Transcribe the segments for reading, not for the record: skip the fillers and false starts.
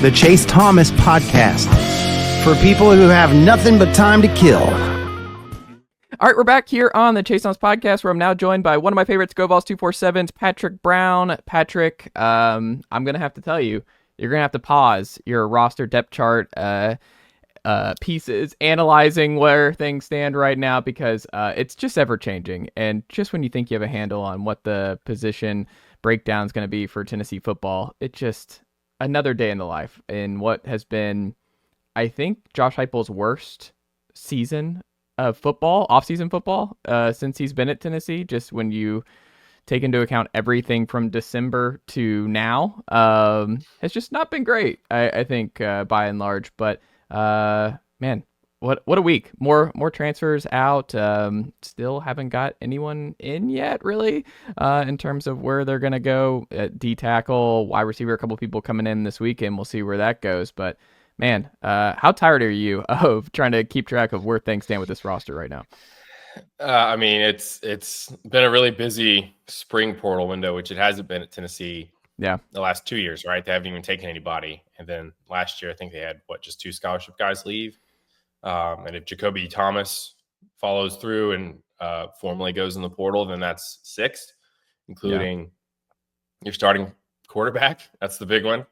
the Chase Thomas Podcast, for people who have nothing but time to kill. All right, we're back here on the Chase Thomas Podcast, where I'm now joined by one of my favorites, GoVols247's Patrick Brown. Patrick, I'm going to have to tell you, you're going to have to pause your roster depth chart pieces, analyzing where things stand right now, because it's just ever-changing. And just when you think you have a handle on what the position breakdown is going to be for Tennessee football, it just... another day in the life in what has been, I think, Josh Heupel's worst season of football, off-season football, since he's been at Tennessee. Just when you take into account everything from December to now, has just not been great, I think, by and large. But man, what a week! More transfers out. Still haven't got anyone in yet, really, in terms of where they're gonna go. At D tackle, wide receiver, a couple people coming in this weekend. We'll see where that goes. But man, how tired are you of trying to keep track of where things stand with this roster right now? I mean, it's been a really busy spring portal window, which it hasn't been at Tennessee. Yeah, the last 2 years, right? They haven't even taken anybody, and then last year I think they had just 2 scholarship guys leave. And if Jakobe Thomas follows through and formally goes in the portal, then that's 6, including your starting quarterback. That's the big one.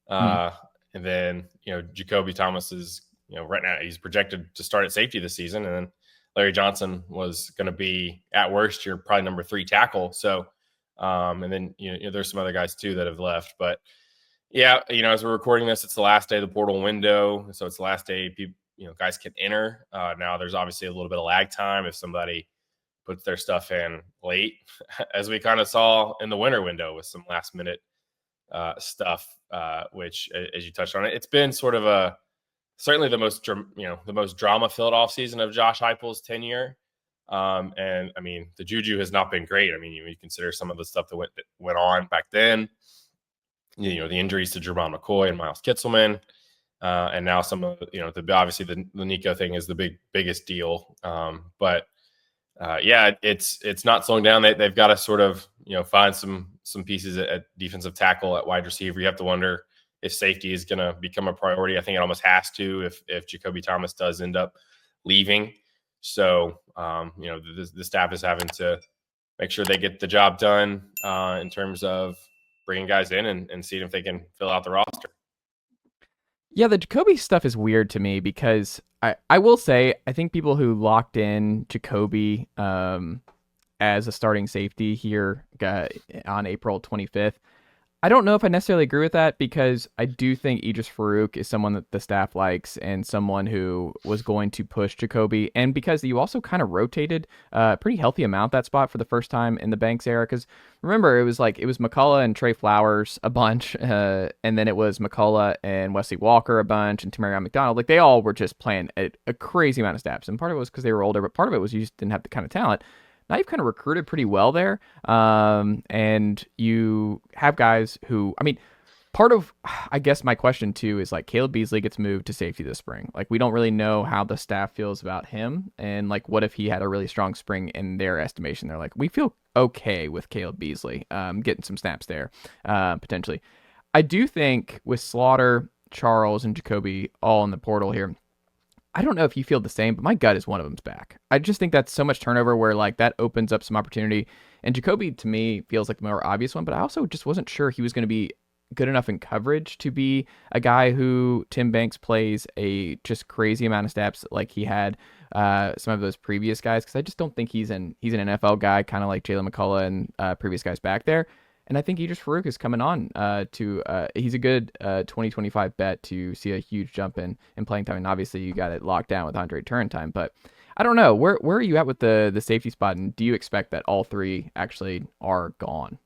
And then, Jakobe Thomas is, right now he's projected to start at safety this season. And then Larry Johnson was going to be, at worst, you're probably number 3 tackle. So, and then, there's some other guys too that have left. But yeah, as we're recording this, it's the last day of the portal window. So it's the last day people, guys can enter. Now there's obviously a little bit of lag time if somebody puts their stuff in late, as we kind of saw in the winter window with some last minute stuff, which, as you touched on it's been sort of certainly the most drama filled off season of Josh Heupel's tenure. And I mean, the juju has not been great. I mean, you consider some of the stuff that went on back then, the injuries to Jermon McCoy and Miles Kitzelman. And now some of obviously the Nico thing is the biggest deal. But it's not slowing down. They've got to sort of find some pieces at defensive tackle, at wide receiver. You have to wonder if safety is going to become a priority. I think it almost has to if Jakobe Thomas does end up leaving. So the staff is having to make sure they get the job done in terms of bringing guys in and seeing if they can fill out the roster. Yeah, the Jakobe stuff is weird to me, because I will say, I think people who locked in Jakobe as a starting safety here on April 25th, I don't know if I necessarily agree with that, because I do think Idris Farouk is someone that the staff likes and someone who was going to push Jakobe. And because you also kind of rotated a pretty healthy amount that spot for the first time in the Banks era. Because remember, it was McCullough and Trey Flowers a bunch, and then it was McCullough and Wesley Walker a bunch, and Tamarion McDonald. Like, they all were just playing a crazy amount of snaps. And part of it was because they were older, but part of it was you just didn't have the kind of talent. Now you've kind of recruited pretty well there, and you have guys who, I mean, part of, I guess my question too is, like, Caleb Beasley gets moved to safety this spring. Like, we don't really know how the staff feels about him, and like, what if he had a really strong spring in their estimation? They're like, we feel okay with Caleb Beasley getting some snaps there, potentially. I do think with Slaughter, Charles, and Jakobe all in the portal here, I don't know if you feel the same, but my gut is one of them's back. I just think that's so much turnover where, like, that opens up some opportunity. And Jakobe, to me, feels like the more obvious one, but I also just wasn't sure he was going to be good enough in coverage to be a guy who Tim Banks plays a just crazy amount of snaps like he had some of those previous guys, because I just don't think he's an NFL guy, kind of like Jalen McCullough and previous guys back there. And I think Idris Farouk is coming on he's a good 2025 bet to see a huge jump in playing time. And obviously you got it locked down with Andre Turrentine, but I don't know. Where are you at with the safety spot? And do you expect that all 3 actually are gone?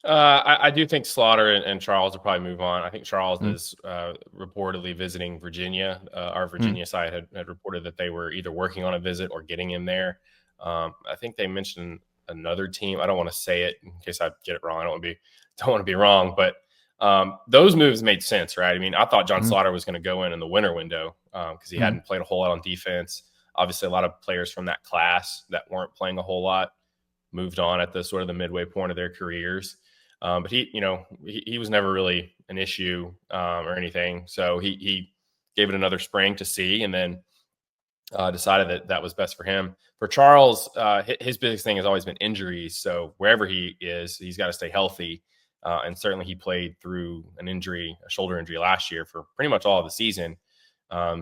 I do think Slaughter and Charles will probably move on. I think Charles is reportedly visiting Virginia. Our Virginia side had reported that they were either working on a visit or getting him there. I think they mentioned another team. I don't want to say it in case I get it wrong. I don't want to be wrong, but those moves made sense, right? I mean, I thought John Slaughter was going to go in the winter window because he hadn't played a whole lot on defense. Obviously, a lot of players from that class that weren't playing a whole lot moved on at the sort of the midway point of their careers. But he was never really an issue or anything. So he gave it another spring to see, and then decided that was best for him. For Charles, his biggest thing has always been injuries. So wherever he is, he's got to stay healthy. And certainly he played through a shoulder injury last year for pretty much all of the season.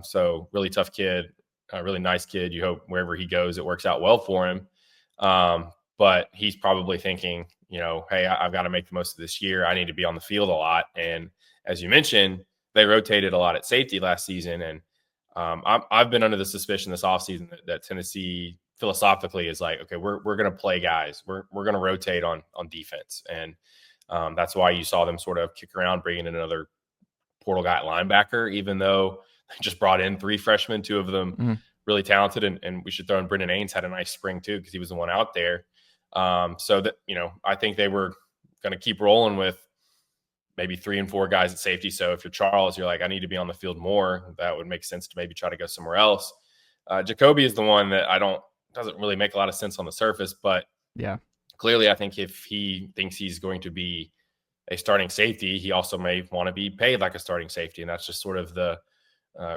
So really tough kid, a really nice kid. You hope wherever he goes, it works out well for him. But he's probably thinking, hey, I've got to make the most of this year. I need to be on the field a lot. And as you mentioned, they rotated a lot at safety last season. And I've been under the suspicion this offseason that Tennessee philosophically is like, okay, we're going to play guys. We're going to rotate on defense. And that's why you saw them sort of kick around, bringing in another portal guy at linebacker, even though they just brought in 3 freshmen, 2 of them really talented. And we should throw in Brendan Ains had a nice spring too, because he was the one out there. So that, I think they were going to keep rolling with maybe 3 and 4 guys at safety. So if you're Charles, you're like, I need to be on the field more. That would make sense to maybe try to go somewhere else. Jakobe is the one that doesn't really make a lot of sense on the surface, but yeah, clearly I think if he thinks he's going to be a starting safety, he also may want to be paid like a starting safety. And that's just sort of the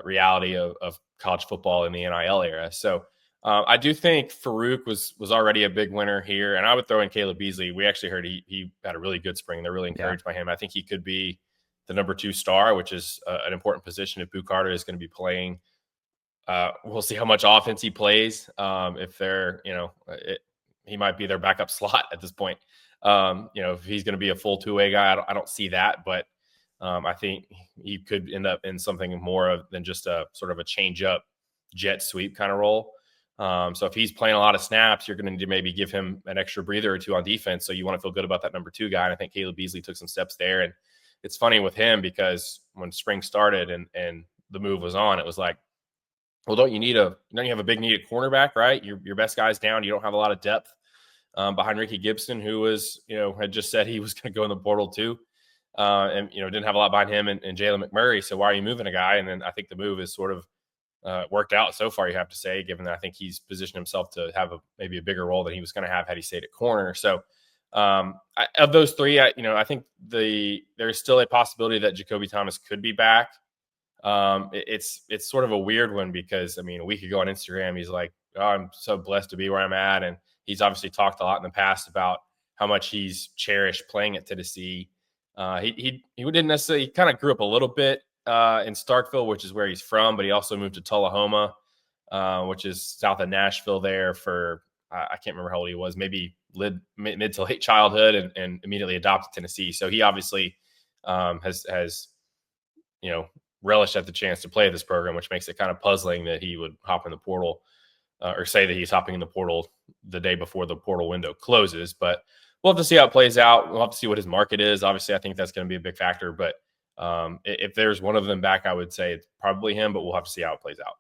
reality of college football in the NIL era. So I do think Farouk was already a big winner here, and I would throw in Caleb Beasley. We actually heard he had a really good spring. They're really encouraged by him. I think he could be the number 2 star, which is an important position if Boo Carter is going to be playing. We'll see how much offense he plays. If they're, he might be their backup slot at this point. If he's going to be a full 2-way guy, I don't see that, but I think he could end up in something more than just a sort of a change up jet sweep kind of role. So if he's playing a lot of snaps, you're going to need to maybe give him an extra breather or 2 on defense. So you want to feel good about that number 2 guy. And I think Caleb Beasley took some steps there. And it's funny with him because when spring started and the move was on, it was like, well, don't you have a big need at cornerback, right? Your best guy's down. You don't have a lot of depth behind Ricky Gibson, who was, had just said he was going to go in the portal too. And didn't have a lot behind him and Jalen McMurray. So why are you moving a guy? And then I think the move is sort of worked out so far, you have to say, given that I think he's positioned himself to have maybe a bigger role than he was going to have had he stayed at corner. So of those 3, I think there's still a possibility that Jakobe Thomas could be back. It's sort of a weird one because, a week ago on Instagram, he's like, oh, I'm so blessed to be where I'm at. And he's obviously talked a lot in the past about how much he's cherished playing at Tennessee. He didn't necessarily, he kind of grew up a little bit in Starkville, which is where he's from, but he also moved to Tullahoma, which is south of Nashville there for, I can't remember how old he was, maybe mid to late childhood and immediately adopted Tennessee. So he obviously has relished at the chance to play this program, which makes it kind of puzzling that he would hop in the portal or say that he's hopping in the portal the day before the portal window closes. But we'll have to see how it plays out. We'll have to see what his market is. Obviously, I think that's going to be a big factor, but if there's one of them back, I would say it's probably him, but we'll have to see how it plays out.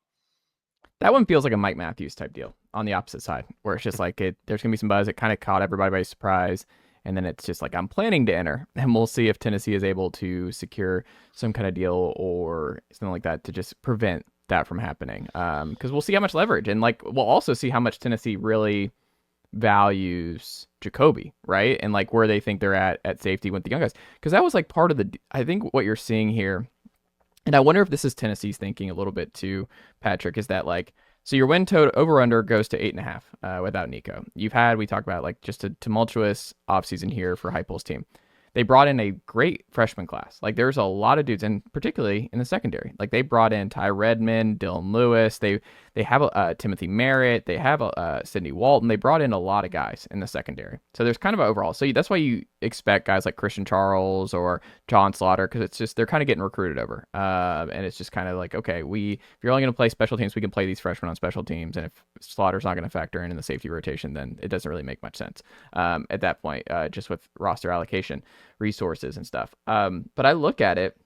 That one feels like a Mike Matthews type deal on the opposite side, where it's just like there's going to be some buzz. It kind of caught everybody by surprise. And then it's just like, I'm planning to enter, and we'll see if Tennessee is able to secure some kind of deal or something like that to just prevent that from happening. Because we'll see how much leverage, and we'll also see how much Tennessee really values Jakobe, right? And where they think they're at safety with the young guys. Because that was part of I think what you're seeing here, and I wonder if this is Tennessee's thinking a little bit too, Patrick, is that so your win total over under goes to 8.5 without Nico. We talked about just a tumultuous offseason here for Heupel's team. They brought in a great freshman class. There's a lot of dudes, and particularly in the secondary. They brought in Ty Redmond, Dylan Lewis. They have Timothy Merritt. They have Sidney Walton. They brought in a lot of guys in the secondary. So there's kind of an overall. So that's why you expect guys like Christian Charles or John Slaughter, because it's just they're kind of getting recruited over. And it's just kind of okay, if you're only going to play special teams, we can play these freshmen on special teams. And if Slaughter's not going to factor in the safety rotation, then it doesn't really make much sense at that point, just with roster allocation, resources and stuff. But I look at it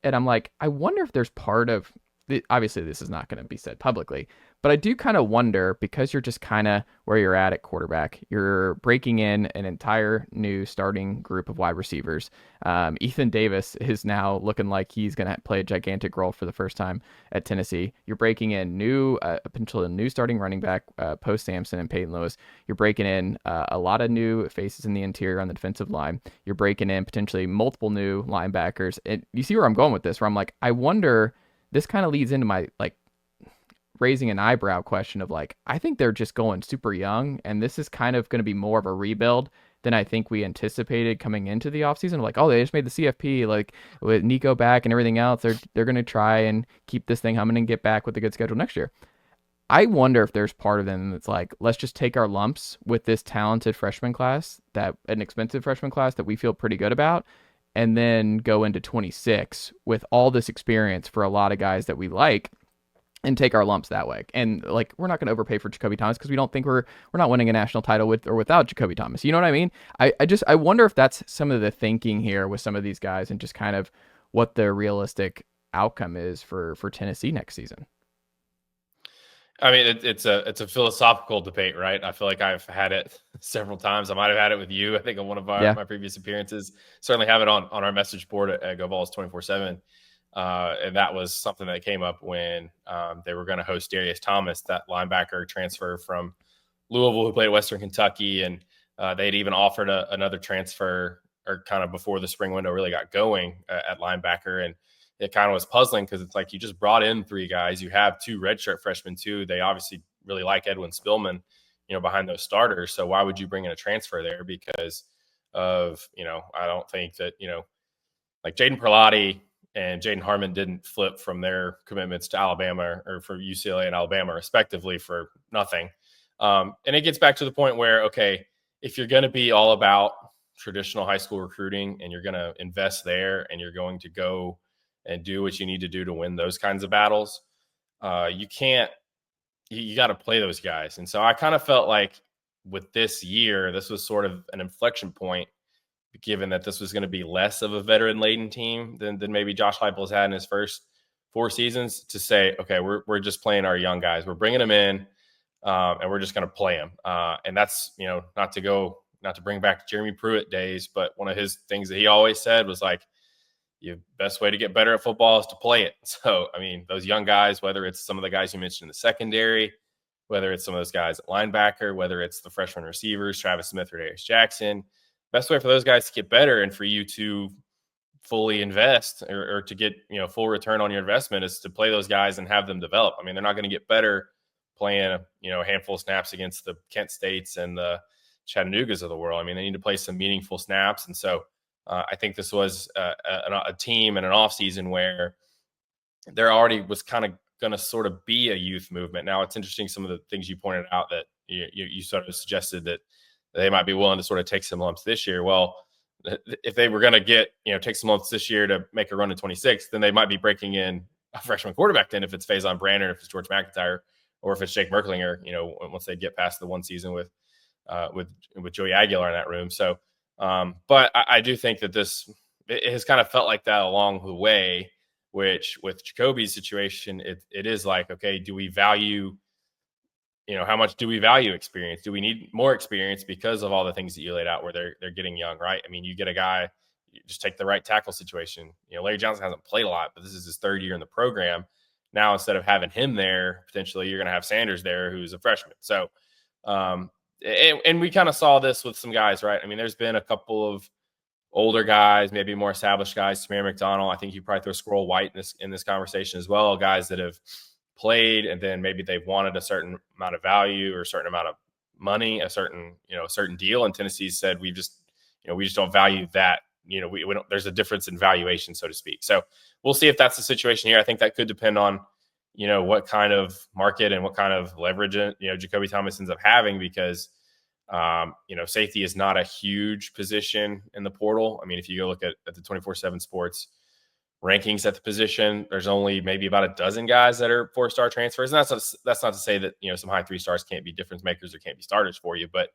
and I'm like, I wonder if there's part of obviously this is not going to be said publicly, But I do kind of wonder, because you're just kind of where you're at quarterback, you're breaking in an entire new starting group of wide receivers. Ethan Davis is now looking like he's going to play a gigantic role for the first time at Tennessee. You're breaking in potentially a new starting running back, post Sampson and Peyton Lewis. You're breaking in a lot of new faces in the interior on the defensive line. You're breaking in potentially multiple new linebackers. And you see where I'm going with this, where I'm like, I wonder, this kind of leads into my raising an eyebrow question of I think they're just going super young, and this is kind of going to be more of a rebuild than I think we anticipated coming into the offseason. They just made the CFP, with Nico back and everything else, they're going to try and keep this thing humming and get back with a good schedule next year. I wonder if there's part of them that's let's just take our lumps with this talented freshman class, an expensive freshman class that we feel pretty good about, and then go into 26 with all this experience for a lot of guys that we like, and take our lumps that way. And we're not going to overpay for Jakobe Thomas because we don't think we're not winning a national title with or without Jakobe Thomas. You know what I mean? I wonder if that's some of the thinking here with some of these guys, and just kind of what the realistic outcome is for Tennessee next season. I mean, it's a philosophical debate, right? I feel like I've had it several times. I might have had it with you, I think, on one of my previous appearances. Certainly have it on our message board at GoVols247. And that was something that came up when they were going to host Darius Thomas, that linebacker transfer from Louisville who played at Western Kentucky. And they had even offered another transfer, or kind of before the spring window really got going, at linebacker. And it kind of was puzzling, because it's you just brought in 3 guys. You have 2 redshirt freshmen too. They obviously really like Edwin Spillman, behind those starters. So why would you bring in a transfer there? Because of, I don't think that, Jaden Perlotti and Jaden Harmon didn't flip from their commitments to Alabama, or for UCLA and Alabama respectively, for nothing. And it gets back to the point where, okay, if you're going to be all about traditional high school recruiting, and you're going to invest there, and you're going to go and do what you need to do to win those kinds of battles, you got to play those guys. And so I kind of felt like with this year, this was sort of an inflection point, given that this was going to be less of a veteran-laden team than maybe Josh Heupel's had in his first 4 seasons, to say, okay, we're just playing our young guys. We're bringing them in, and we're just going to play them. And that's, not to bring back Jeremy Pruitt days, but one of his things that he always said was the best way to get better at football is to play it. So, I mean, those young guys, whether it's some of the guys you mentioned in the secondary, whether it's some of those guys at linebacker, whether it's the freshman receivers, Travis Smith or Darius Jackson, best way for those guys to get better and for you to fully invest, or to get, full return on your investment, is to play those guys and have them develop. I mean, they're not going to get better playing, a handful of snaps against the Kent States and the Chattanoogas of the world. I mean, they need to play some meaningful snaps. And so I think this was a team in an offseason where there already was kind of going to sort of be a youth movement. Now, it's interesting, some of the things you pointed out, that you sort of suggested that they might be willing to sort of take some lumps this year. Well, if they were going to get, take some lumps this year to make a run in 26, then they might be breaking in a freshman quarterback then, if it's Faison Brandon, if it's George McIntyre, or if it's Jake Merklinger, once they get past the one season with Joey Aguilar in that room. So, but I do think that it has kind of felt like that along the way, which with Jakobe's situation, it is okay, do we value, how much do we value experience? Do we need more experience because of all the things that you laid out where they're getting young, right? I mean, you get a guy, you just take the right tackle situation. Larry Johnson hasn't played a lot, but this is his 3rd year in the program. Now, instead of having him there, potentially you're going to have Sanders there, who's a freshman. So, and we kind of saw this with some guys, right? I mean, there's been a couple of older guys, maybe more established guys, Samir McDonald. I think you probably throw Squirrel White in this conversation as well. Guys that have played, and then maybe they've wanted a certain amount of value or a certain amount of money, a certain deal. And Tennessee said, we just don't value that. We don't, there's a difference in valuation, so to speak. So we'll see if that's the situation here. I think that could depend on, what kind of market and what kind of leverage, Jakobe Thomas ends up having, because, safety is not a huge position in the portal. I mean, if you go look at the 24/7 Sports rankings at the position, there's only maybe about a dozen guys that are 4-star transfers. And that's not to say that, some high 3 stars can't be difference makers or can't be starters for you, but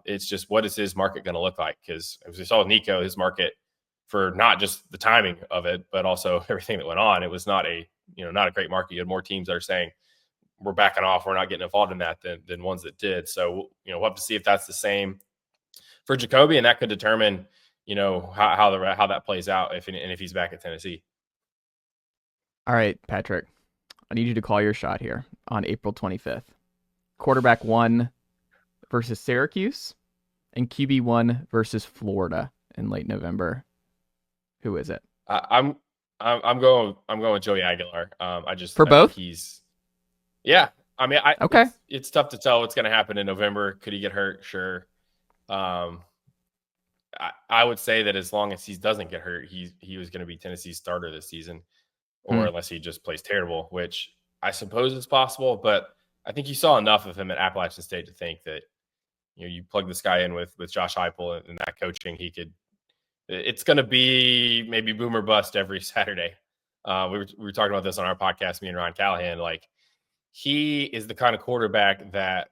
it's just, what is his market going to look like? Because as we saw with Nico, his market, for not just the timing of it, but also everything that went on, it was not a great market. You had more teams that are saying, we're backing off, we're not getting involved in that than ones that did. So, we'll have to see if that's the same for Jakobe, and that could determine, how that plays out if he's back at Tennessee. All right, Patrick, I need you to call your shot here on April 25th. Quarterback 1 versus Syracuse and QB 1 versus Florida in late November. Who is it? I'm going with Joey Aguilar. I both? think yeah. I mean, okay. It's tough to tell what's going to happen in November. Could he get hurt? Sure. I would say that as long as he doesn't get hurt, he was going to be Tennessee's starter this season, or unless he just plays terrible, which I suppose is possible. But I think you saw enough of him at Appalachian State to think that you plug this guy in with Josh Heupel and that coaching, it's going to be maybe boom or bust every Saturday. We were talking about this on our podcast, me and Ryan Callahan. Like, he is the kind of quarterback that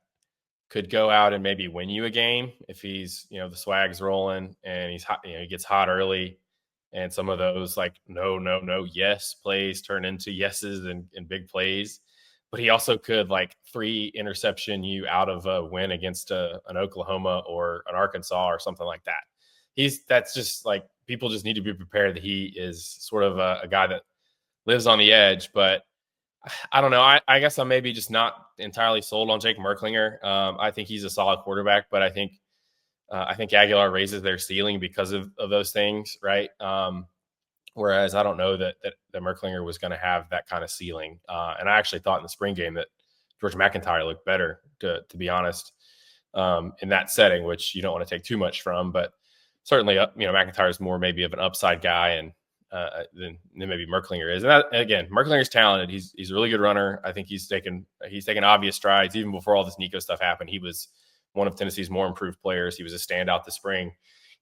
could go out and maybe win you a game if he's, the swag's rolling and he's hot, he gets hot early, and some of those like no yes plays turn into yeses and big plays. But he also could like 3 interception you out of a win against an Oklahoma or an Arkansas or something like that. That's just like, people just need to be prepared that he is sort of a guy that lives on the edge. But I don't know. I guess I'm maybe just not entirely sold on Jake Merklinger. I think he's a solid quarterback, but I think Aguilar raises their ceiling because of those things, right? Whereas I don't know that Merklinger was going to have that kind of ceiling. And I actually thought in the spring game that George McIntyre looked better, to be honest, in that setting, which you don't want to take too much from. But certainly, McIntyre is more maybe of an upside guy and than maybe Merklinger is. And that, again, Merklinger's talented. He's a really good runner. I think he's taken obvious strides. Even before all this Nico stuff happened, he was one of Tennessee's more improved players. He was a standout this spring,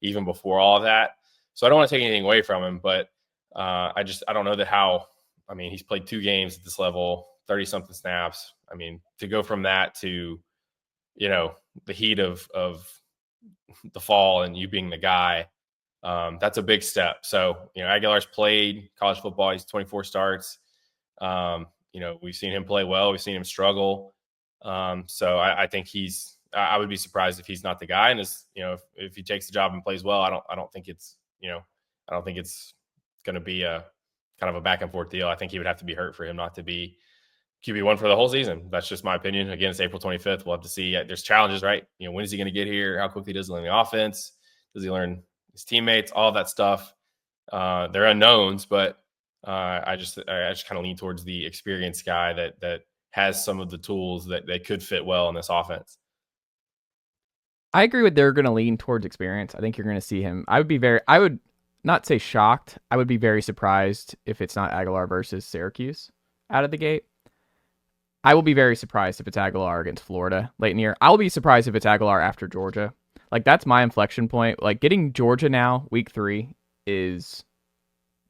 even before all of that. So I don't want to take anything away from him, but I don't know he's played 2 games at this level, 30-something snaps. I mean, to go from that to, the heat of the fall and you being the guy, that's a big step. So, Aguilar's played college football. He's 24 starts. We've seen him play well. We've seen him struggle. So I think I would be surprised if he's not the guy. And if he takes the job and plays well, I don't think it's going to be a kind of a back and forth deal. I think he would have to be hurt for him not to be QB1 for the whole season. That's just my opinion. Again, it's April 25th. We'll have to see. There's challenges, right? When is he going to get here? How quickly does he learn the offense? Does he learn his teammates? All of that stuff. They're unknowns, but I just kind of lean towards the experienced guy that has some of the tools that they could fit well in this offense. I agree with they're going to lean towards experience. I think you're going to see him. I would not say shocked. I would be very surprised if it's not Aguilar versus Syracuse out of the gate. I will be very surprised if it's Aguilar against Florida late in the year. I'll be surprised if it's Aguilar after Georgia. Like, that's my inflection point. Like, getting Georgia now, week 3, is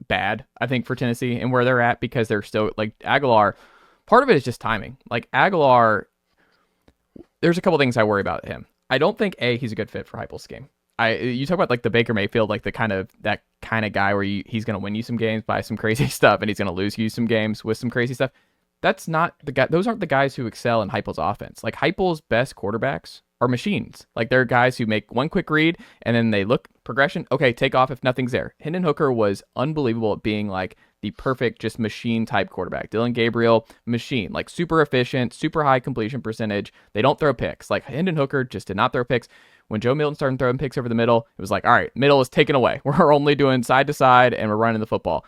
bad, I think, for Tennessee and where they're at, because they're still, like, Aguilar, part of it is just timing. Like, Aguilar, there's a couple things I worry about him. I don't think, he's a good fit for Heupel's game. You talk about, like, the Baker Mayfield, like, that kind of guy where he's going to win you some games by some crazy stuff, and he's going to lose you some games with some crazy stuff. That's not the guy. Those aren't the guys who excel in Heupel's offense. Like, Heupel's best quarterbacks are machines. Like, they're guys who make one quick read and then they look progression. Okay, take off if nothing's there. Hendon Hooker was unbelievable at being like the perfect just machine type quarterback. Dylan Gabriel, machine, like super efficient, super high completion percentage. They don't throw picks. Like, Hendon Hooker just did not throw picks. When Joe Milton started throwing picks over the middle, it was like, all right, middle is taken away. We're only doing side to side and we're running the football.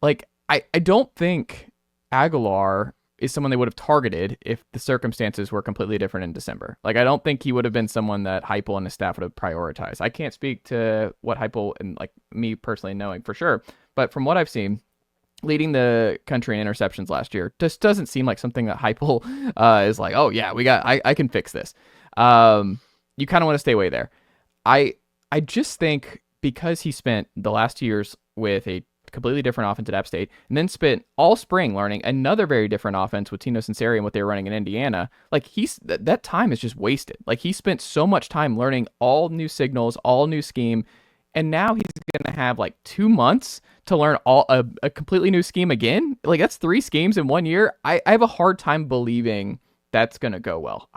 Like, I don't think Aguilar is someone they would have targeted if the circumstances were completely different in December. Like, I don't think he would have been someone that Heupel and his staff would have prioritized. I can't speak to what Heupel and, like, me personally knowing for sure, but from what I've seen, leading the country in interceptions last year just doesn't seem like something that Heupel is like, oh yeah, I can fix this. You kind of want to stay away there. I just think because he spent the last 2 years with a completely different offense at App State, and then spent all spring learning another very different offense with Tino Sinceri and what they were running in Indiana. Like, that time is just wasted. Like, he spent so much time learning all new signals, all new scheme And now he's going to have like 2 months to learn a completely new scheme again. Like that's 3 schemes in 1 year. I have a hard time believing that's going to go well.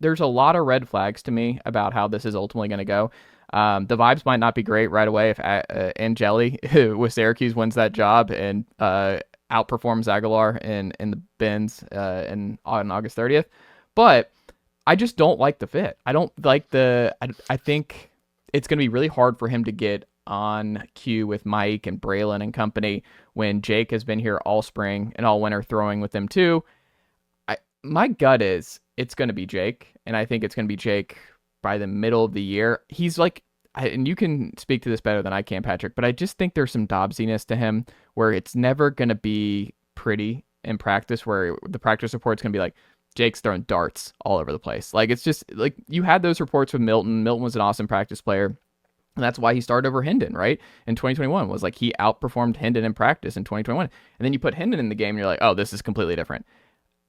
There's a lot of red flags to me about how this is ultimately going to go. The vibes might not be great right away if Angeli with Syracuse wins that job and outperforms Aguilar in the bins on August 30th. But I just don't like the fit. I don't like I think it's going to be really hard for him to get on cue with Mike and Braylon and company when Jake has been here all spring and all winter throwing with them too. My gut is it's going to be Jake, and I think it's going to be Jake by the middle of the year. He's like, and you can speak to this better than I can, Patrick, but I just think there's some Dobbsiness to him where it's never going to be pretty in practice, where the practice report's going to be like, Jake's throwing darts all over the place. Like, it's just like you had those reports with Milton. Milton was an awesome practice player. And that's why he started over Hendon, right? In 2021 was like he outperformed Hendon in practice in 2021. And then you put Hendon in the game and you're like, oh, this is completely different.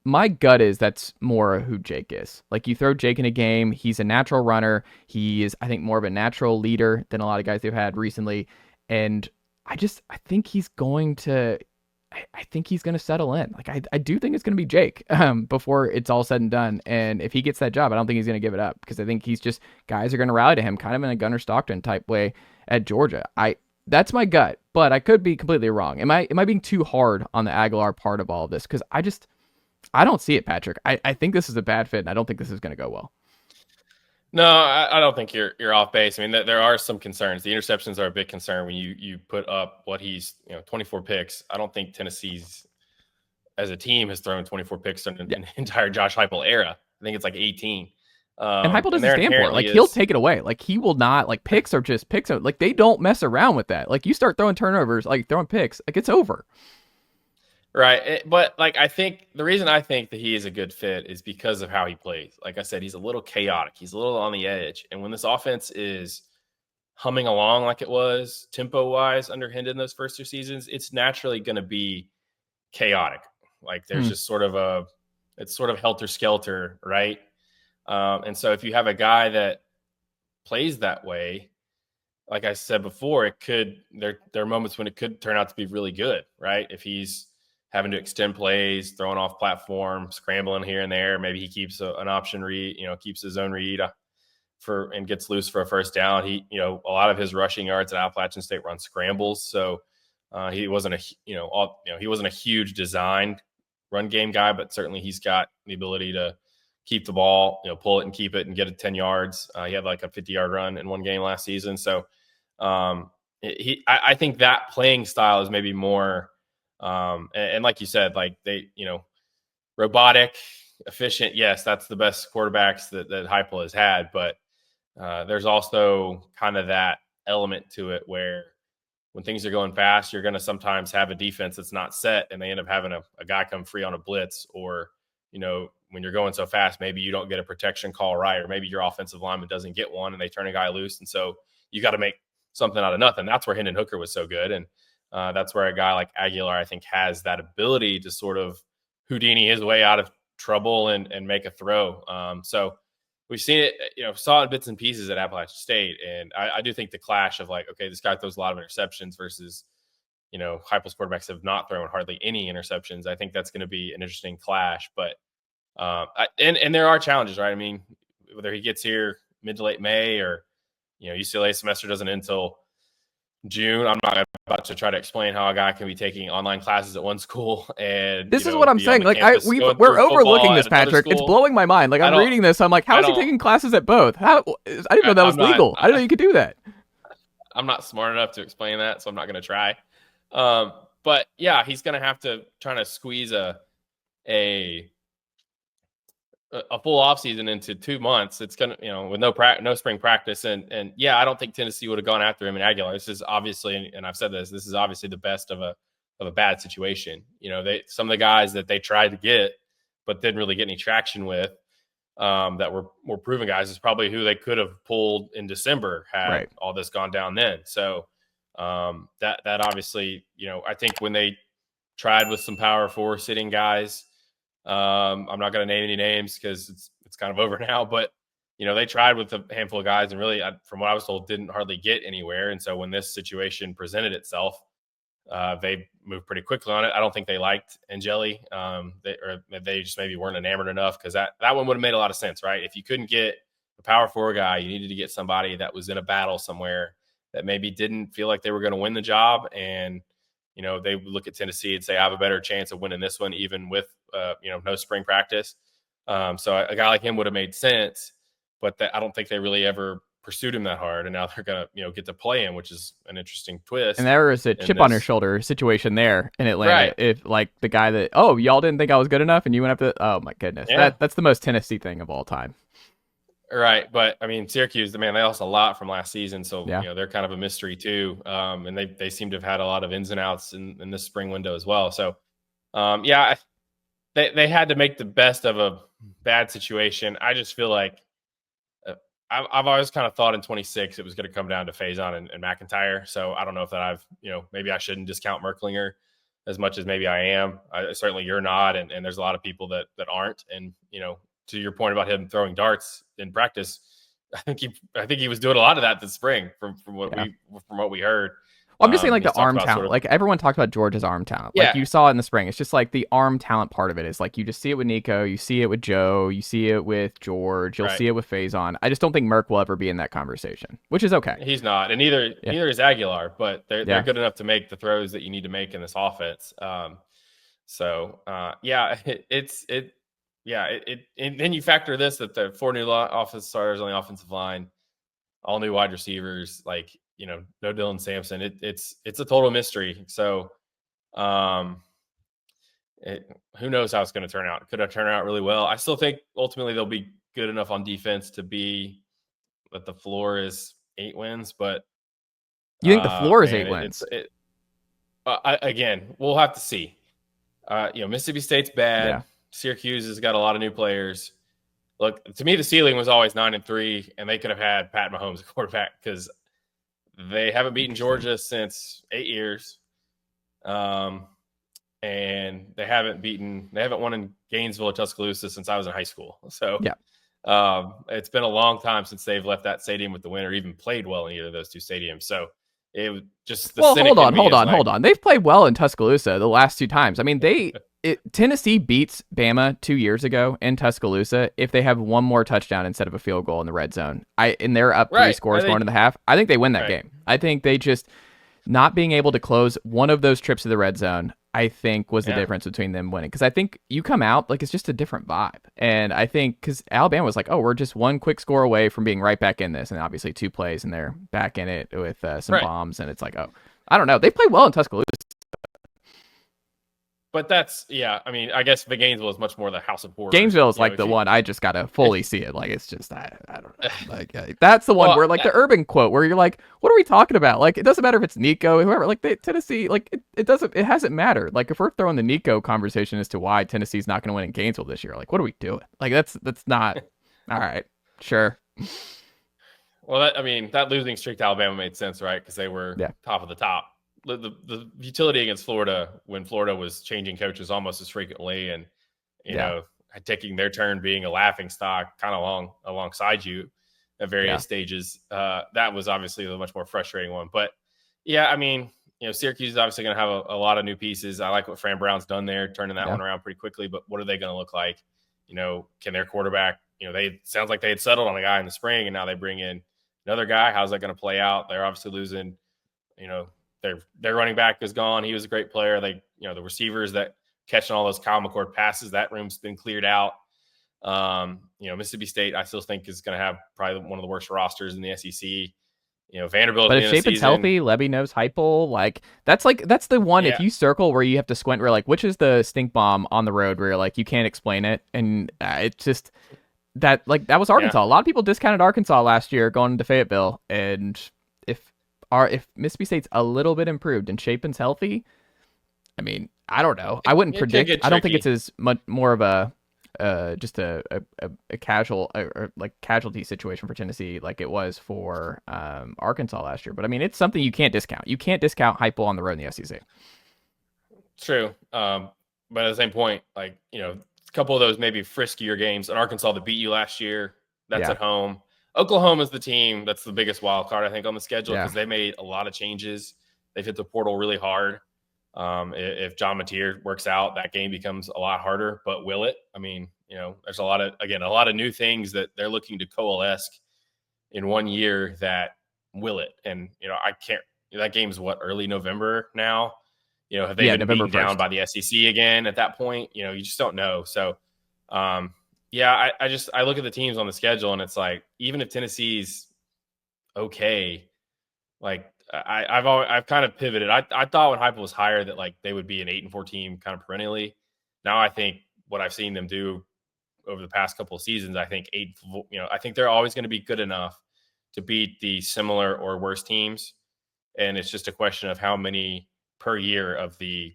My gut is that's more who Jake is. Like you throw Jake in a game, he's a natural runner. He is, I think, more of a natural leader than a lot of guys they've had recently. And I think he's going to settle in. Like I do think it's going to be Jake before it's all said and done. And if he gets that job, I don't think he's going to give it up because I think guys are going to rally to him kind of in a Gunnar Stockton type way at Georgia. That's my gut, but I could be completely wrong. Am I being too hard on the Aguilar part of all of this? Because I don't see it, Patrick. I think this is a bad fit, and I don't think this is going to go well. No, I don't think you're off base. I mean, there are some concerns. The interceptions are a big concern when you put up what he's 24 picks. I don't think Tennessee's as a team has thrown 24 picks in an entire Josh Heupel era. I think it's like 18. And Heupel doesn't stand for it. Like he'll take it away. Like he will not. Like picks are just picks. Like they don't mess around with that. Like you start throwing turnovers, like throwing picks, like it's over. Right. But like, I think the reason I think that he is a good fit is because of how he plays. Like I said, he's a little chaotic. He's a little on the edge. And when this offense is humming along like it was tempo wise under Hendon those first 2 seasons, it's naturally going to be chaotic. Like there's just it's sort of helter skelter. Right. And so if you have a guy that plays that way, like I said before, there are moments when it could turn out to be really good. Right. If he's having to extend plays, throwing off platform, scrambling here and there. Maybe he keeps an option read, keeps his own read and gets loose for a first down. He, a lot of his rushing yards at Appalachian State run scrambles. So he wasn't he wasn't a huge designed run game guy, but certainly he's got the ability to keep the ball, pull it and keep it and get it 10 yards. He had like a 50-yard run in one game last season. So I think that playing style is maybe more, and like you said, like they, robotic, efficient. Yes, that's the best quarterbacks that Heupel has had. But there's also kind of that element to it where when things are going fast, you're going to sometimes have a defense that's not set and they end up having a guy come free on a blitz, or, when you're going so fast, maybe you don't get a protection call right, or maybe your offensive lineman doesn't get one and they turn a guy loose. And so you got to make something out of nothing. That's where Hendon Hooker was so good. And that's where a guy like Aguilar, I think, has that ability to sort of Houdini his way out of trouble and make a throw. So we've seen it, saw it in bits and pieces at Appalachian State. And I do think the clash of like, okay, this guy throws a lot of interceptions versus, Heupel's quarterbacks have not thrown hardly any interceptions. I think that's going to be an interesting clash. But and there are challenges, right? I mean, whether he gets here mid to late May or, UCLA semester doesn't end until June. I'm not about to try to explain how a guy can be taking online classes at one school and this is what I'm saying. Like we're overlooking this, Patrick. It's blowing my mind. Like I'm reading this, I'm like, how is he taking classes at both? I didn't know that was legal. I didn't know you could do that. I'm not smart enough to explain that, so I'm not going to try. But yeah, he's going to have to try to squeeze a full offseason into 2 months. It's going to, with no spring practice. And yeah, I don't think Tennessee would have gone after him in Aguilar. This is obviously, and I've said this is obviously the best of a bad situation. Some of the guys that they tried to get, but didn't really get any traction with, that were more proven guys, is probably who they could have pulled in December had all this gone down then. So that obviously, I think when they tried with some Power 4 sitting guys, I'm not going to name any names because it's kind of over now, but they tried with a handful of guys and really, from what I was told, didn't hardly get anywhere. And so when this situation presented itself, they moved pretty quickly on it. I don't think they liked Angeli. They just maybe weren't enamored enough, because that one would have made a lot of sense, right? If you couldn't get a power forward guy, you needed to get somebody that was in a battle somewhere that maybe didn't feel like they were going to win the job. And, they would look at Tennessee and say, I have a better chance of winning this one, even with, no spring practice. So a guy like him would have made sense, but I don't think they really ever pursued him that hard. And now they're going to, get to play him, which is an interesting twist. And there was a chip on your shoulder situation there in Atlanta. Right. If like the guy that, y'all didn't think I was good enough and you went up to, oh my goodness. Yeah. That's the most Tennessee thing of all time. Right. But I mean, Syracuse, they lost a lot from last season. So, they're kind of a mystery too. And they seem to have had a lot of ins and outs in this spring window as well. So, they had to make the best of a bad situation. I just feel like I've always kind of thought in 26 it was going to come down to Faison and McIntyre. So I don't know if that maybe I shouldn't discount Merklinger as much as maybe I am. Certainly you're not, and there's a lot of people that aren't. And to your point about him throwing darts in practice, I think he was doing a lot of that this spring from what we heard. Well, I'm just saying, like, the arm talent. Like, everyone talked about Georgia's arm talent. Like, you saw it in the spring. It's just like the arm talent part of it is like you just see it with Nico, you see it with Joe, you see it with George, you'll see it with Faison. I just don't think Merk will ever be in that conversation, which is okay. He's not, and neither is Aguilar, but they're good enough to make the throws that you need to make in this offense. And then you factor this, that the 4 new offensive starters on the offensive line, all new wide receivers, like, no Dylan Sampson. It's a total mystery. So, who knows how it's going to turn out? It could have turned out really well. I still think ultimately they'll be good enough on defense to be that the floor is 8 wins. But you think the floor is 8 wins? Again, we'll have to see. Mississippi State's bad. Yeah. Syracuse has got a lot of new players. Look, to me, the ceiling was always 9-3, and they could have had Pat Mahomes at quarterback, because they haven't beaten Georgia since 8 years. And they haven't won in Gainesville or Tuscaloosa since I was in high school. So it's been a long time since they've left that stadium with the win or even played well in either of those two stadiums. So it was just the hold on. They've played well in Tuscaloosa the last 2 times. I mean, Tennessee beats Bama 2 years ago in Tuscaloosa if they have one more touchdown instead of a field goal in the red zone. And they're up 3 scores going into the half. I think they win that game. I think they just not being able to close one of those trips to the red zone, I think, was the difference between them winning. Because I think you come out, like, it's just a different vibe. And I think because Alabama was like, we're just one quick score away from being right back in this. And obviously 2 plays and they're back in it with some bombs. And it's like, I don't know. They played well in Tuscaloosa. But that's, I mean, I guess the Gainesville is much more the house of horrors. Gainesville is like the one I just got to fully see it. Like, it's just, I don't know. Like, that's the one where, like, the urban quote where you're like, what are we talking about? Like, it doesn't matter if it's Nico, whoever. Like, Tennessee, like, it hasn't mattered. Like, if we're throwing the Nico conversation as to why Tennessee's not going to win in Gainesville this year, like, what are we doing? Like, that's not, all right, sure. Well, that losing streak to Alabama made sense, right? Because they were top of the top. The utility against Florida, when Florida was changing coaches almost as frequently, and taking their turn being a laughing stock kind of alongside you at various stages, that was obviously a much more frustrating one. But I mean, Syracuse is obviously going to have a lot of new pieces. I like what Fran Brown's done there, turning that one around pretty quickly. But what are they going to look like? Can their quarterback? Sounds like they had settled on a guy in the spring, and now they bring in another guy. How's that going to play out? They're obviously losing. Their running back is gone. He was a great player. The receivers that catching all those Kyle McCord passes, that room's been cleared out. Mississippi State, I still think, is going to have probably one of the worst rosters in the SEC. Vanderbilt. But if Shapen's healthy, Levy knows Heupel. Like, that's the one. If you circle where you have to squint, where like, which is the stink bomb on the road where you're like, you can't explain it, and it's just that was Arkansas. A lot of people discounted Arkansas last year going into Fayetteville, and if Mississippi State's a little bit improved and Shapen's healthy, I mean, I don't know. I wouldn't predict. I don't think it's as much more of a just a casual or like casualty situation for Tennessee like it was for Arkansas last year. But I mean, it's something you can't discount. You can't discount Heupel on the road in the SEC. True. But at the same point, like, a couple of those maybe friskier games in Arkansas that beat you last year, That's at home. Oklahoma's the team that's the biggest wild card, I think, on the schedule because they made a lot of changes. They've hit the portal really hard. If John Mateer works out, that game becomes a lot harder. But will it? I mean, there's a lot of new things that they're looking to coalesce in 1 year. That will it? And I can't. That game's what, early November now. Have they been beaten down by the SEC again at that point? You just don't know. So, I look at the teams on the schedule and it's like, even if Tennessee's okay, like I've kind of pivoted. I thought when Heupel was higher that like they would be an 8-4 team kind of perennially. Now I think what I've seen them do over the past couple of seasons, I think I think they're always going to be good enough to beat the similar or worse teams. And it's just a question of how many per year of the,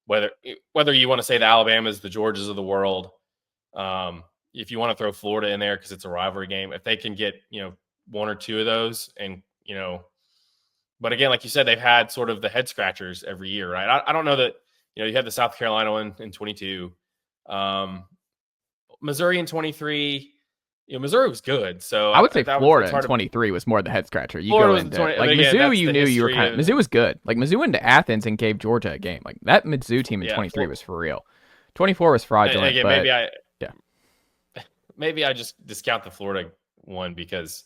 whether you want to say the Alabamas, the Georgias of the world, if you want to throw Florida in there because it's a rivalry game, if they can get, 1 or 2 of those and, but again, like you said, they've had sort of the head scratchers every year, right? I don't know that, you had the South Carolina one in 22, Missouri in 23. Missouri was good. So I would say Florida in 23 was more the head scratcher. You go into Mizzou, you knew you were kind of Mizzou was good. Like Mizzou went to Athens and gave Georgia a game. Like that Mizzou team in 23 was for real. 24 was fraudulent. Again, maybe I just discount the Florida one because,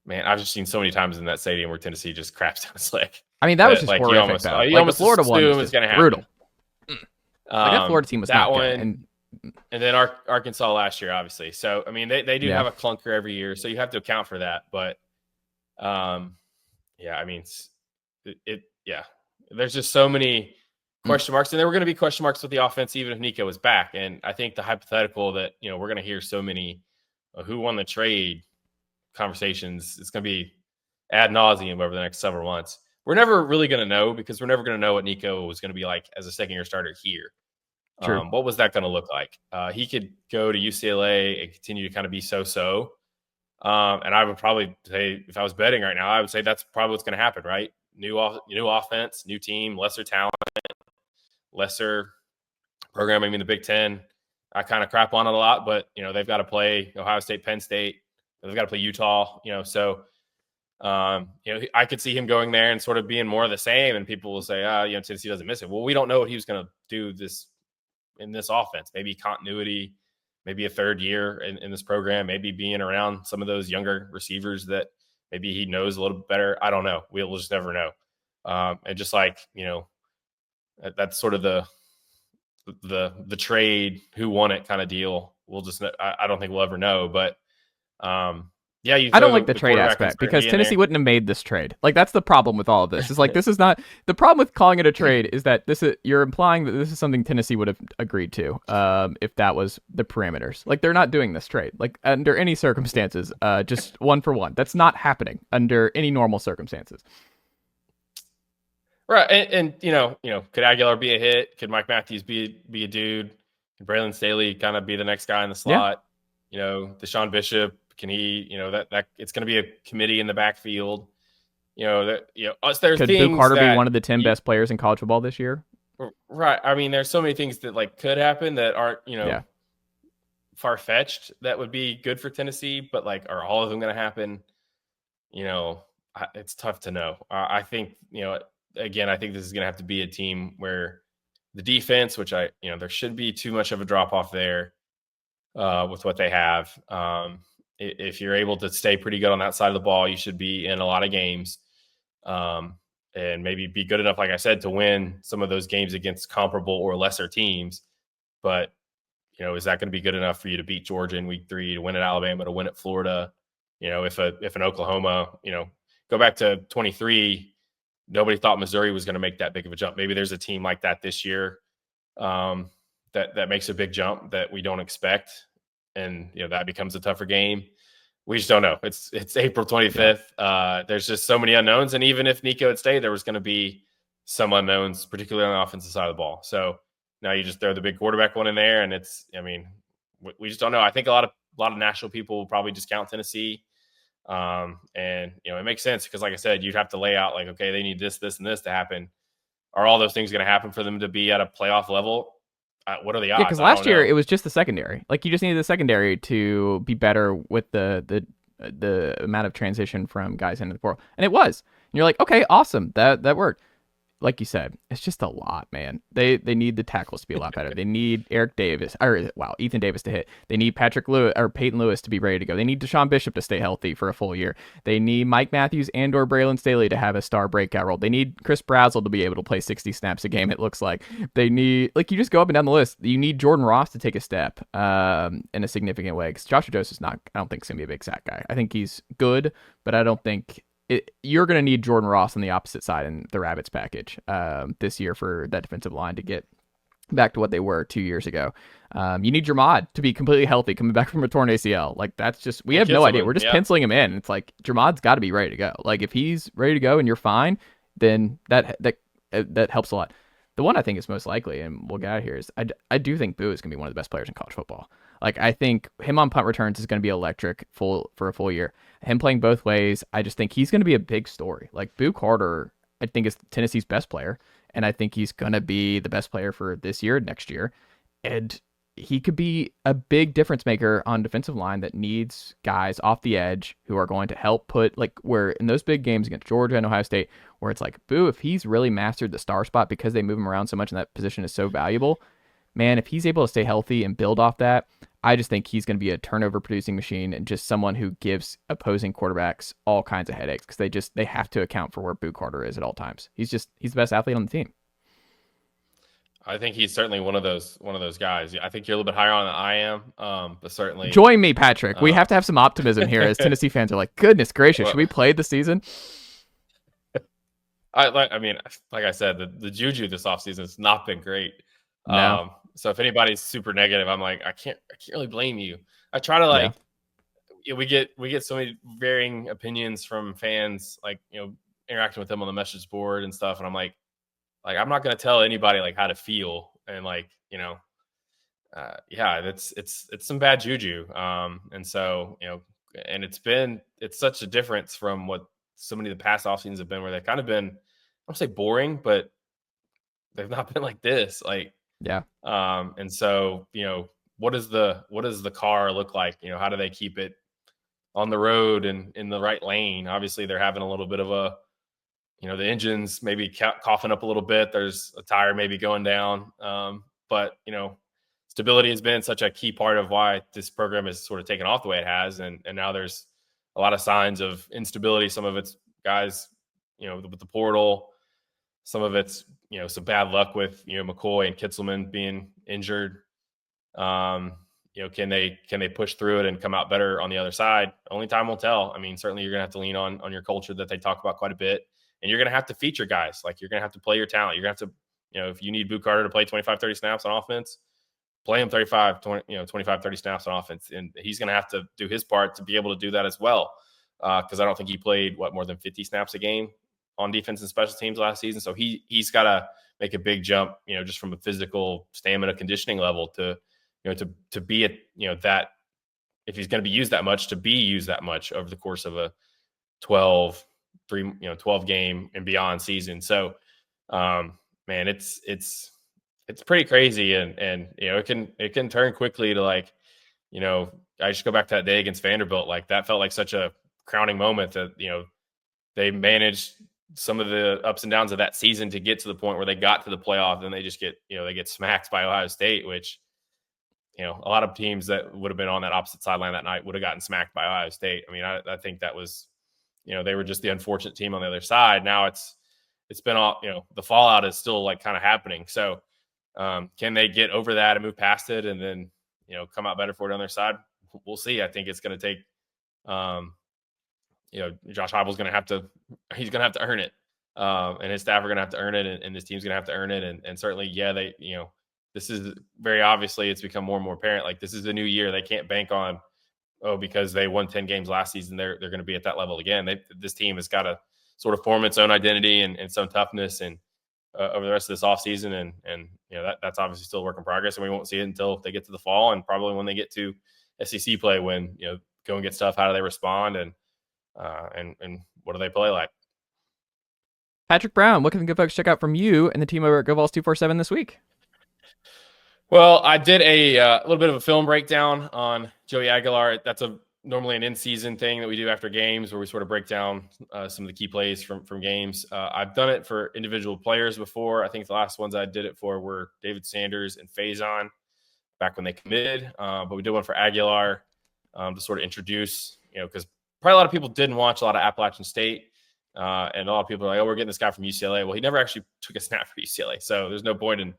man, I've just seen so many times in that stadium where Tennessee just craps down its leg. I mean, that was just horrific. The Florida one was just brutal. That Florida team was not good. And then Arkansas last year, obviously. So, I mean, they do have a clunker every year, so you have to account for that. But, I mean, there's just so many question marks. And there were going to be question marks with the offense even if Nico was back. And I think the hypothetical that, we're going to hear so many who won the trade conversations, it's going to be ad nauseum over the next several months. We're never really going to know because we're never going to know what Nico was going to be like as a second-year starter here. What was that going to look like? He could go to UCLA and continue to kind of be so-so. And I would probably say, if I was betting right now, I would say that's probably what's going to happen, right? New offense, new team, lesser talent, lesser programming in the Big Ten. I kind of crap on it a lot, but, they've got to play Ohio State, Penn State. They've got to play Utah, so I could see him going there and sort of being more of the same. And people will say, Tennessee doesn't miss it. Well, we don't know what he was going to do in this offense. Maybe continuity, maybe a third year in this program, maybe being around some of those younger receivers that maybe he knows a little bit better. I don't know. We'll just never know. And just like, that's sort of the trade, who won it kind of deal. We'll just, I don't think we'll ever know, but I don't like the trade aspect because Tennessee wouldn't have made this trade. Like that's the problem with all of this. It's like this is not the problem with calling it a trade is that you're implying that this is something Tennessee would have agreed to if that was the parameters. Like they're not doing this trade. Like under any circumstances, just 1-for-1. That's not happening under any normal circumstances. Right, and could Aguilar be a hit? Could Mike Matthews be a dude? Could Braylon Staley kind of be the next guy in the slot? Deshaun Bishop. Can he, that it's going to be a committee in the backfield. There's Could things Luke Carter be one of the 10 best players in college football this year? Right. I mean, there's so many things that like could happen that aren't, far-fetched that would be good for Tennessee, but like, are all of them going to happen? It's tough to know. I think, again, I think this is going to have to be a team where the defense, which there should be too much of a drop-off there with what they have. If you're able to stay pretty good on that side of the ball, you should be in a lot of games and maybe be good enough, like I said, to win some of those games against comparable or lesser teams. But, is that going to be good enough for you to beat Georgia in week 3, to win at Alabama, to win at Florida? If an Oklahoma, go back to 23, nobody thought Missouri was going to make that big of a jump. Maybe there's a team like that this year that makes a big jump that we don't expect. And, that becomes a tougher game. We just don't know. It's April 25th. There's just so many unknowns. And even if Nico had stayed, there was going to be some unknowns, particularly on the offensive side of the ball. So now you just throw the big quarterback one in there. And we just don't know. I think a lot of national people will probably discount Tennessee. And, it makes sense because, like I said, you'd have to lay out like, okay, they need this, this, and this to happen. Are all those things going to happen for them to be at a playoff level? what are the Yeah, odds? because I last don't year know. it was just the secondary. Like you just needed the secondary to be better with the amount of transition from guys into the portal, and it was. And you're like, okay, awesome, that worked. Like you said, it's just a lot, man. They need the tackles to be a lot better. They need Ethan Davis to hit. They need Patrick Lewis or Peyton Lewis to be ready to go. They need Deshaun Bishop to stay healthy for a full year. They need Mike Matthews and or Braylon Staley to have a star breakout role. They need Chris Brazzell to be able to play 60 snaps a game. It looks like they need, like, you just go up and down the list. You need Jordan Ross to take a step in a significant way, because Joshua Joseph's not. I don't think he's gonna be a big sack guy. I think he's good, but I don't think. You're going to need Jordan Ross on the opposite side in the Rabbits package this year for that defensive line to get back to what they were 2 years ago. You need Jermod to be completely healthy coming back from a torn ACL. Like, that's just, we have no idea. We're just penciling him in. It's like, Jermod's got to be ready to go. Like, if he's ready to go and you're fine, then that helps a lot. The one I think is most likely, and we'll get out of here, is I do think Boo is going to be one of the best players in college football. Like, I think him on punt returns is going to be electric for a full year. Him playing both ways, I just think he's going to be a big story. Like, Boo Carter, I think, is Tennessee's best player, and I think he's going to be the best player for this year, next year. And he could be a big difference maker on defensive line that needs guys off the edge who are going to help put, like, where in those big games against Georgia and Ohio State, where it's like, Boo, if he's really mastered the star spot because they move him around so much and that position is so valuable, man, if he's able to stay healthy and build off that, I just think he's going to be a turnover producing machine and just someone who gives opposing quarterbacks all kinds of headaches, because they have to account for where Boo Carter is at all times. He's the best athlete on the team. I think he's certainly one of those guys. I think you're a little bit higher on than I am, but certainly join me, Patrick. We have to have some optimism here, as Tennessee fans are like, goodness gracious, should we play the season? I mean, like I said, the juju this offseason has not been great. No. So if anybody's super negative, I'm like, I can't really blame you. I try to we get so many varying opinions from fans, like, interacting with them on the message board and stuff. And I'm like I'm not going to tell anybody like how to feel. And it's some bad juju. And so, and it's such a difference from what so many of the past off seasons have been, where they've kind of been, I don't say boring, but they've not been like this. Like, yeah. And so, what does the car look like? How do they keep it on the road and in the right lane? Obviously, they're having a little bit of a, the engine's maybe coughing up a little bit. There's a tire maybe going down. But, stability has been such a key part of why this program has sort of taken off the way it has. And now there's a lot of signs of instability. Some of it's guys, with the portal. Some of it's, some bad luck with, McCoy and Kitzelman being injured. Can they push through it and come out better on the other side? Only time will tell. I mean, certainly you're going to have to lean on your culture that they talk about quite a bit. And you're going to have to feature guys. Like, you're going to have to play your talent. You're going to have to, if you need Boo Carter to play 25, 30 snaps on offense, play him 25, 30 snaps on offense. And he's going to have to do his part to be able to do that as well. Because I don't think he played, more than 50 snaps a game on defense and special teams last season. So he's got to make a big jump, just from a physical stamina conditioning level to be at, that, if he's going to be used that much, to be used that much over the course of a 12 game and beyond season. So, man, it's pretty crazy. And it can turn quickly to, like, I just go back to that day against Vanderbilt. Like, that felt like such a crowning moment that, they managed some of the ups and downs of that season to get to the point where they got to the playoff, and they just get, they get smacked by Ohio State, which, a lot of teams that would have been on that opposite sideline that night would have gotten smacked by Ohio State. I mean, I think that was, they were just the unfortunate team on the other side. Now it's been all, the fallout is still, like, kind of happening. So can they get over that and move past it and then, come out better for it on their side? We'll see. I think it's going to take, Josh Heupel's going to have to earn it. And his staff are going to have to earn it, and his team's going to have to earn it. And certainly, they, this is very obviously, it's become more and more apparent. Like, this is a new year. They can't bank on, because they won 10 games last season, they're going to be at that level again. This team has got to sort of form its own identity and its own toughness and over the rest of this offseason. And that's obviously still a work in progress, and we won't see it until they get to the fall, and probably when they get to SEC play, when, go and get stuff, how do they respond, and what do they play like? Patrick Brown, what can the good folks check out from you and the team over at GoVols247 this week? Well, I did a little bit of a film breakdown on Joey Aguilar. That's normally an in-season thing that we do after games where we sort of break down some of the key plays from games. I've done it for individual players before. I think the last ones I did it for were David Sanders and Faison back when they committed. But we did one for Aguilar to sort of introduce, because probably a lot of people didn't watch a lot of Appalachian State. And a lot of people are like, oh, we're getting this guy from UCLA. Well, he never actually took a snap for UCLA. So there's no point in,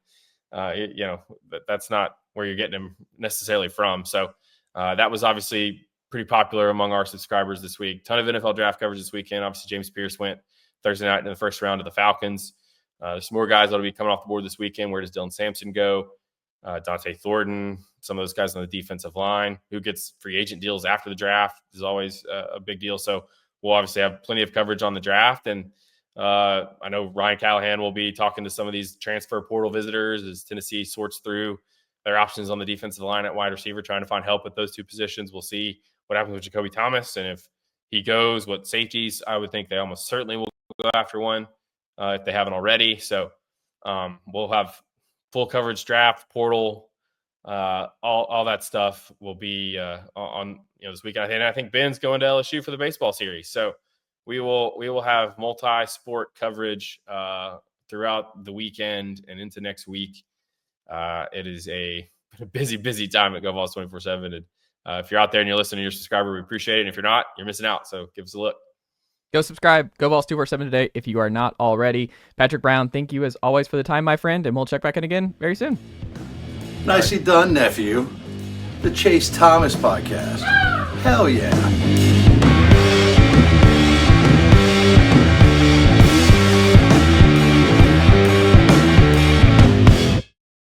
that's not where you're getting him necessarily from. So that was obviously pretty popular among our subscribers this week. Ton of NFL draft coverage this weekend. Obviously, James Pierce went Thursday night in the first round of the Falcons. There's some more guys that will be coming off the board this weekend. Where does Dylan Sampson go? Dante Thornton, some of those guys on the defensive line. Who gets free agent deals after the draft is always a big deal. So we'll obviously have plenty of coverage on the draft. And I know Ryan Callahan will be talking to some of these transfer portal visitors as Tennessee sorts through their options on the defensive line at wide receiver, trying to find help at those two positions. We'll see what happens with Jakobe Thomas. And if he goes, what safeties, I would think they almost certainly will go after one if they haven't already. So we'll have full coverage, draft, portal, all that stuff will be on this weekend. And I think Ben's going to LSU for the baseball series. So we will have multi-sport coverage throughout the weekend and into next week. It is a busy time at GoVols247. And if you're out there and you're listening, you're a subscriber, we appreciate it. And if you're not, you're missing out. So give us a look. Go subscribe, GoVols247 today if you are not already. Patrick Brown, thank you as always for the time, my friend, and we'll check back in again very soon. Nicely done, nephew. The Chase Thomas podcast. Hell yeah.